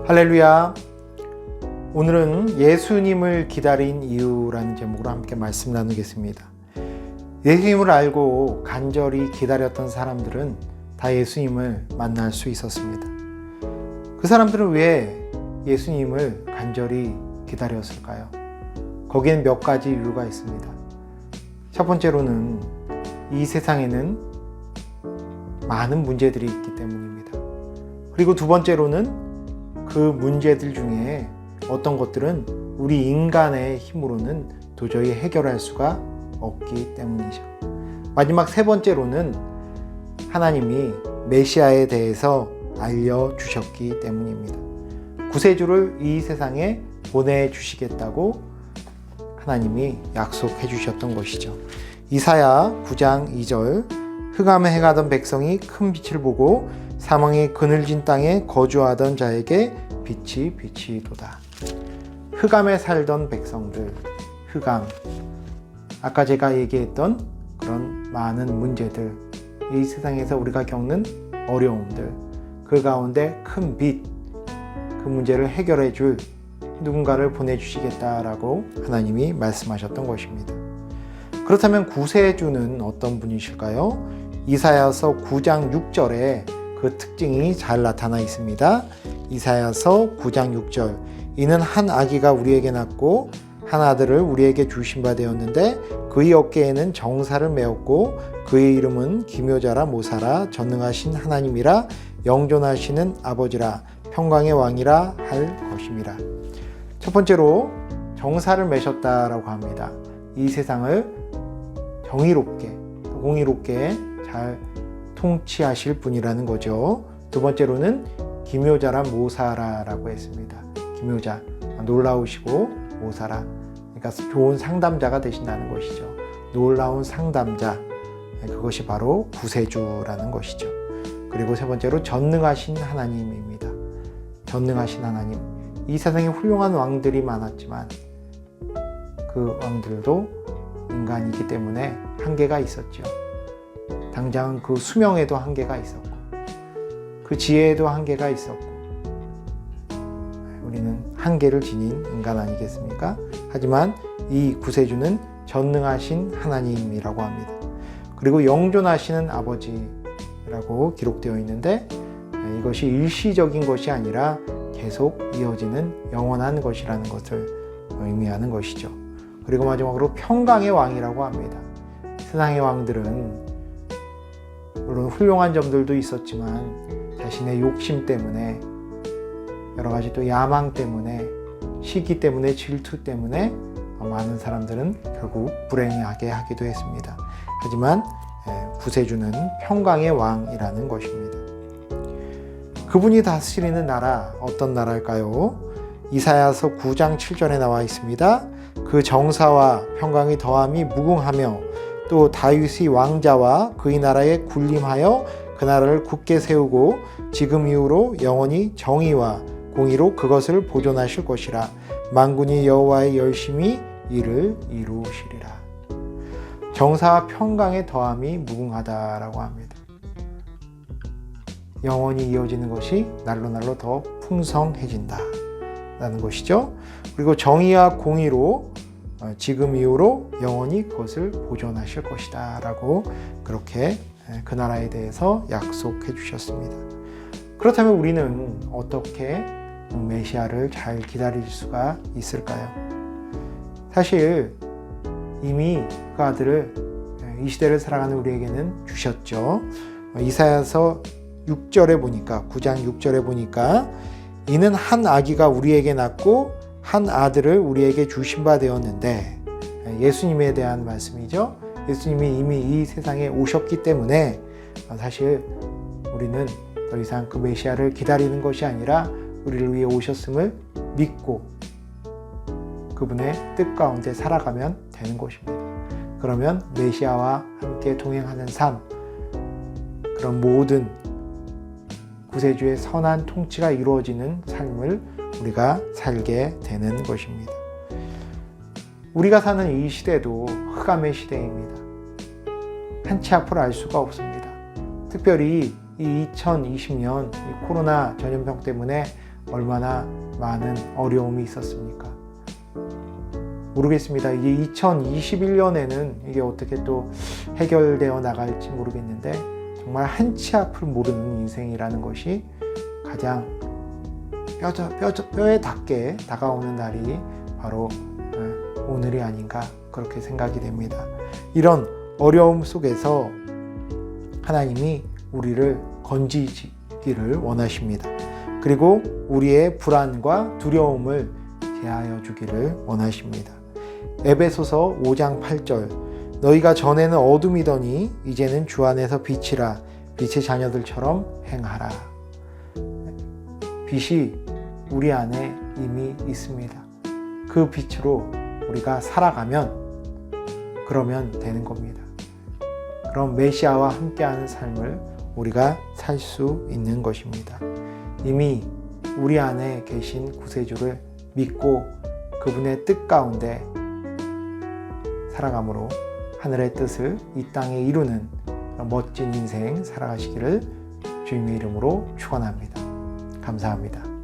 할렐루야. 오늘은 예수님을 기다린 이유라는 제목으로 함께 말씀 나누겠습니다. 예수님을 알고 간절히 기다렸던 사람들은 다 예수님을 만날 수 있었습니다. 그 사람들은 왜 예수님을 간절히 기다렸을까요? 거기엔 몇 가지 이유가 있습니다. 첫 번째로는 이 세상에는 많은 문제들이 있기 때문입니다. 그리고 두 번째로는 그 문제들 중에 어떤 것들은 우리 인간의 힘으로는 도저히 해결할 수가 없기 때문이죠. 마지막 세 번째로는 하나님이 메시아에 대해서 알려주셨기 때문입니다. 구세주를 이 세상에 보내주시겠다고 하나님이 약속해 주셨던 것이죠. 이사야 9장 2절 흑암에 행하던 백성이 큰 빛을 보고 사망의 그늘진 땅에 거주하던 자에게 빛이 비치도다. 흑암에 살던 백성들, 흑암. 아까 제가 얘기했던 그런 많은 문제들, 이 세상에서 우리가 겪는 어려움들, 그 가운데 큰 빛, 그 문제를 해결해 줄 누군가를 보내주시겠다라고 하나님이 말씀하셨던 것입니다. 그렇다면 구세주는 어떤 분이실까요? 이사야서 9장 6절에 그 특징이 잘 나타나 있습니다. 이사야서 9장 6절 이는 한 아기가 우리에게 낳고 한 아들을 우리에게 주신 바 되었는데 그의 어깨에는 정사를 메었고 그의 이름은 기묘자라 모사라 전능하신 하나님이라 영존하시는 아버지라 평강의 왕이라 할 것임이라. 첫 번째로 정사를 메셨다라고 합니다. 이 세상을 정의롭게 공의롭게 잘 통치하실 분이라는 거죠. 두 번째로는 기묘자라 모사라라고 했습니다. 기묘자, 놀라우시고 모사라, 그러니까 좋은 상담자가 되신다는 것이죠. 놀라운 상담자, 그것이 바로 구세주라는 것이죠. 그리고 세 번째로 전능하신 하나님입니다. 전능하신 하나님. 이 세상에 훌륭한 왕들이 많았지만 그 왕들도 인간이기 때문에 한계가 있었죠. 당장 그 수명에도 한계가 있었고 그 지혜에도 한계가 있었고 우리는 한계를 지닌 인간 아니겠습니까? 하지만 이 구세주는 전능하신 하나님이라고 합니다. 그리고 영존하시는 아버지라고 기록되어 있는데 이것이 일시적인 것이 아니라 계속 이어지는 영원한 것이라는 것을 의미하는 것이죠. 그리고 마지막으로 평강의 왕이라고 합니다. 세상의 왕들은 물론 훌륭한 점들도 있었지만 자신의 욕심 때문에 여러 가지 또 야망 때문에 시기 때문에 질투 때문에 많은 사람들은 결국 불행하게 하기도 했습니다. 하지만 구세주는 평강의 왕이라는 것입니다. 그분이 다스리는 나라 어떤 나라일까요? 이사야서 9장 7절에 나와 있습니다. 그 정사와 평강이 더함이 무궁하며 또 다윗의 왕자와 그의 나라에 군림하여 그 나라를 굳게 세우고 지금 이후로 영원히 정의와 공의로 그것을 보존하실 것이라. 만군이 여호와의 열심히 이를 이루시리라. 정사와 평강의 더함이 무궁하다라고 합니다. 영원히 이어지는 것이 날로 날로 더 풍성해진다라는 것이죠. 그리고 정의와 공의로 지금 이후로 영원히 그것을 보존하실 것이다 라고 그렇게 그 나라에 대해서 약속해 주셨습니다. 그렇다면 우리는 어떻게 메시아를 잘 기다릴 수가 있을까요? 사실 이미 그 아들을 이 시대를 살아가는 우리에게는 주셨죠. 이사야서 6절에 보니까 9장 6절에 보니까 이는 한 아기가 우리에게 낳고 한 아들을 우리에게 주신 바 되었는데 예수님에 대한 말씀이죠. 예수님이 이미 이 세상에 오셨기 때문에 사실 우리는 더 이상 그 메시아를 기다리는 것이 아니라 우리를 위해 오셨음을 믿고 그분의 뜻 가운데 살아가면 되는 것입니다. 그러면 메시아와 함께 동행하는 삶, 그런 모든 구세주의 선한 통치가 이루어지는 삶을 우리가 살게 되는 것입니다. 우리가 사는 이 시대도 흑암의 시대입니다. 한치 앞을 알 수가 없습니다. 특별히 이 2020년 이 코로나 전염병 때문에 얼마나 많은 어려움이 있었습니까? 모르겠습니다. 이게 2021년에는 이게 어떻게 또 해결되어 나갈지 모르겠는데 정말 한치 앞을 모르는 인생이라는 것이 가장 뼈에 닿게 다가오는 날이 바로 오늘이 아닌가 그렇게 생각이 됩니다. 이런 어려움 속에서 하나님이 우리를 건지기를 원하십니다. 그리고 우리의 불안과 두려움을 제하여 주기를 원하십니다. 에베소서 5장 8절 너희가 전에는 어둠이더니 이제는 주 안에서 빛이라 빛의 자녀들처럼 행하라. 빛이 우리 안에 이미 있습니다. 그 빛으로 우리가 살아가면 그러면 되는 겁니다. 그럼 메시아와 함께하는 삶을 우리가 살 수 있는 것입니다. 이미 우리 안에 계신 구세주를 믿고 그분의 뜻 가운데 살아감으로 하늘의 뜻을 이 땅에 이루는 멋진 인생 살아가시기를 주님의 이름으로 축원합니다. 감사합니다.